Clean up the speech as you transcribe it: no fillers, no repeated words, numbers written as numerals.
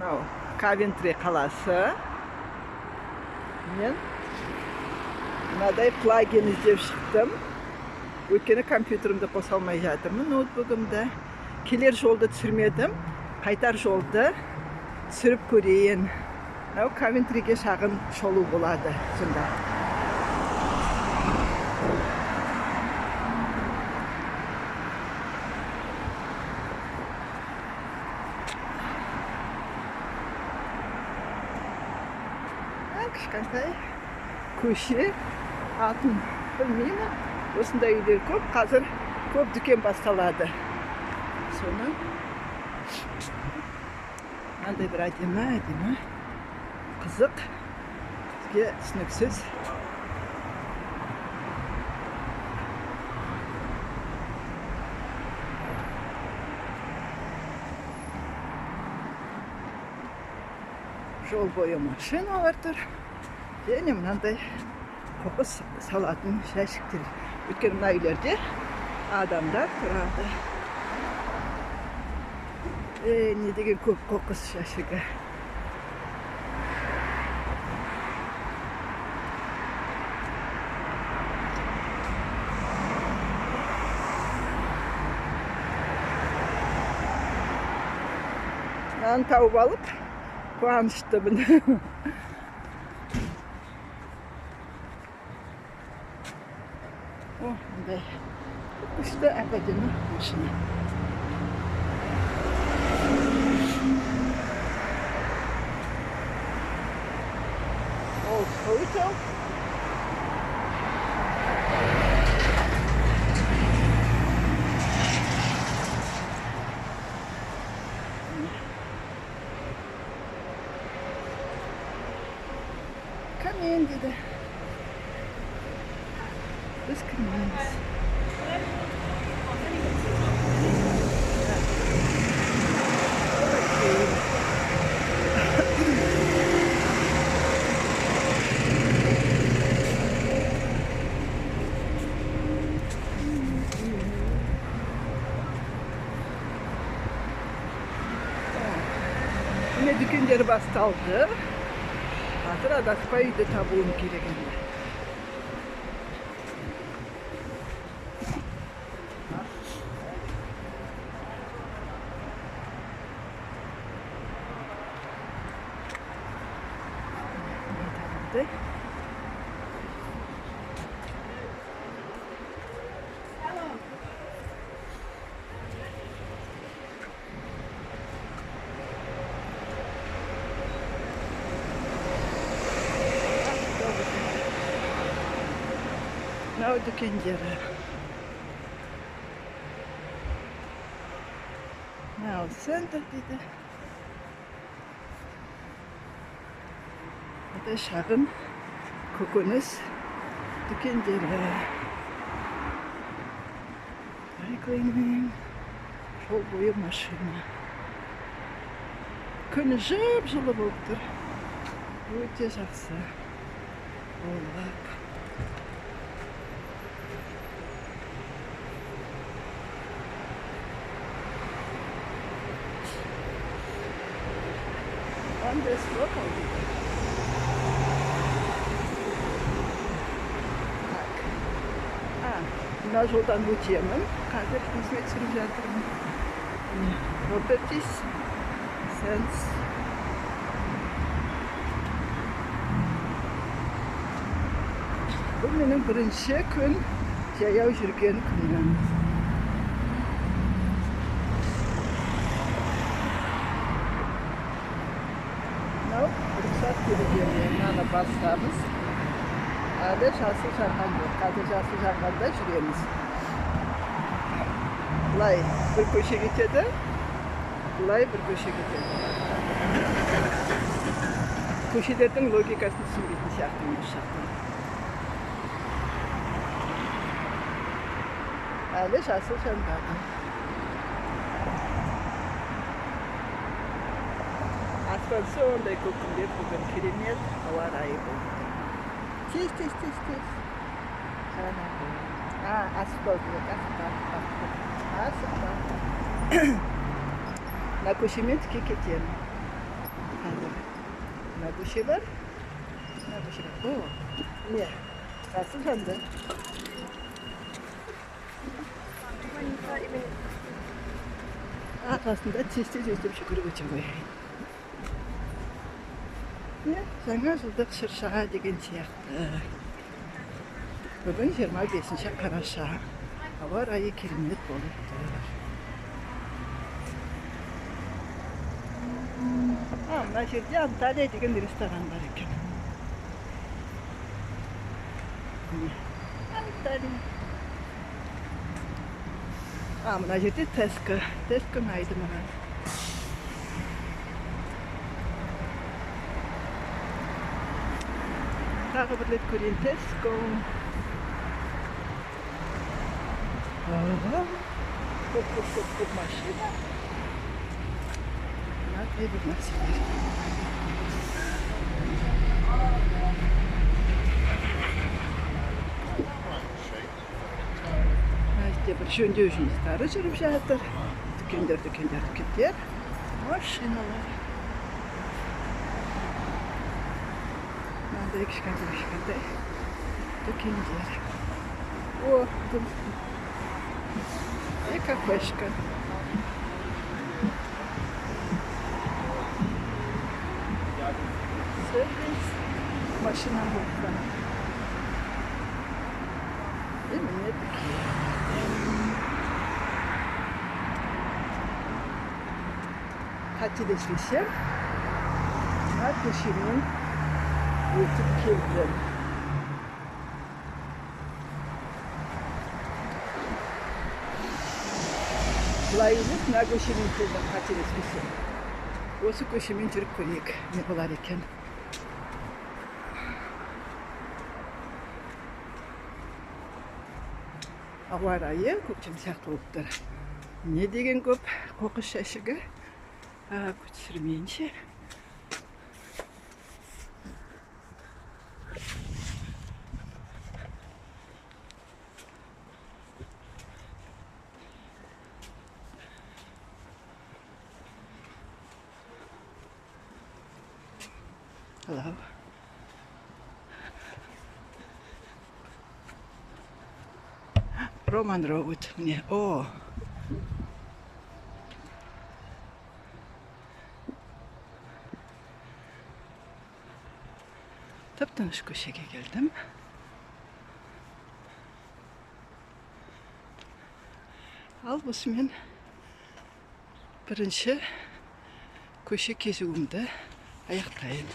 мынау Кавентри қаласы. Мен мынадай плагин іздеп шықтым. Өйткені компьютерімді қоса алмай жатырмын ноутбугымды. Келер жолды түсірмедім. Қайтар жолды түсіріп көрейін. Мынау Кавентриге шағын шолу болады сонда. Кішкентай көше, атын білмеймін. Осындай үйлер көп, қазір көп дүкен басталады. Соны мынандай бір әдемі, қызық, бізге түсініксіз. Жол бойы машиналар тұр. Және мынандай қоқыс салатын жәшіктер. Өйткені мына үйлерде адамдар тұрады. Не деген көп қоқыс жәшігі. Мынаны тауып алып, қуаныштымын. Мындай күшті әдемі машина. Ол hotel. Come in dedi. Biz kırmızıyız. Yine dükkanları bastaldı. Hazır adaspayı da tabuğum gerekenler. Mынау дүкендері. Мынау центр дейді. Бұл шағын көкөніс дүкендері. Айқаймен жол бойы машина. Күн жып-жылы болып тұр. Өте жақсы. Олап. This local. Mына жолдан өтемін. Қазір қызмет сүріп жатырмын. Properties Sense. Бұл менің бірінші күн жаяу жүрген күнім. Рұқсат берілгеннен мынаны басамыз. Әлі жасыл жанған жоқ. Қазір жасыл жанғанда жүреміз. Бұлай бір көше кетеді, бұлай бір көше кетеді. Көшелердің логикасын түсінбейтін сияқтымын бұл жақтан. Әлі жасыл жанбады. Аспансы ондай көкіндер бүгін керемет ауа райы болды. Тез. Асфальт. Мына көшемен тіке кетемін. Mına köşe var. Mına köşe var. Oo. Ne? Nasıl sende? Arkasında tez-tez şükür geçip koyayım. Ne? Жаңа жылдық шырша деген сияқты. Бүгін 25 қараша. Ауа райы керемет болып тұр. Мына жерде Анталия деген ресторан бар екен. Анталия. Мына жерде Tesco. Tesco ұнайды маған. Тағы бір рет көрейін. Tesco. Көп машина. Мынандай бір нәрселер. Бізде бір жөндеу жұмыстары жүріп жатыр. Дүкендер. Машиналар. Мынандай кішкентай дүкендер. О, тут и кафешка. Сервис. Машина болса. И мне такие. Қателеспесем, мына көшемен өтіп келдім. Былай емес, мына көшемен келдім, қателеспесем. Осы көшемен жүріп көрейік, не болар екен. Ауа райы көктем сияқты болып тұр. Не деген көп қоқыс жәшігі. Көтермейінше. Hello. Roman Road. Міне, о. Тып-тыныш көшеге келдім. Ал осымен бірінші көше кезуімді аяқтайын.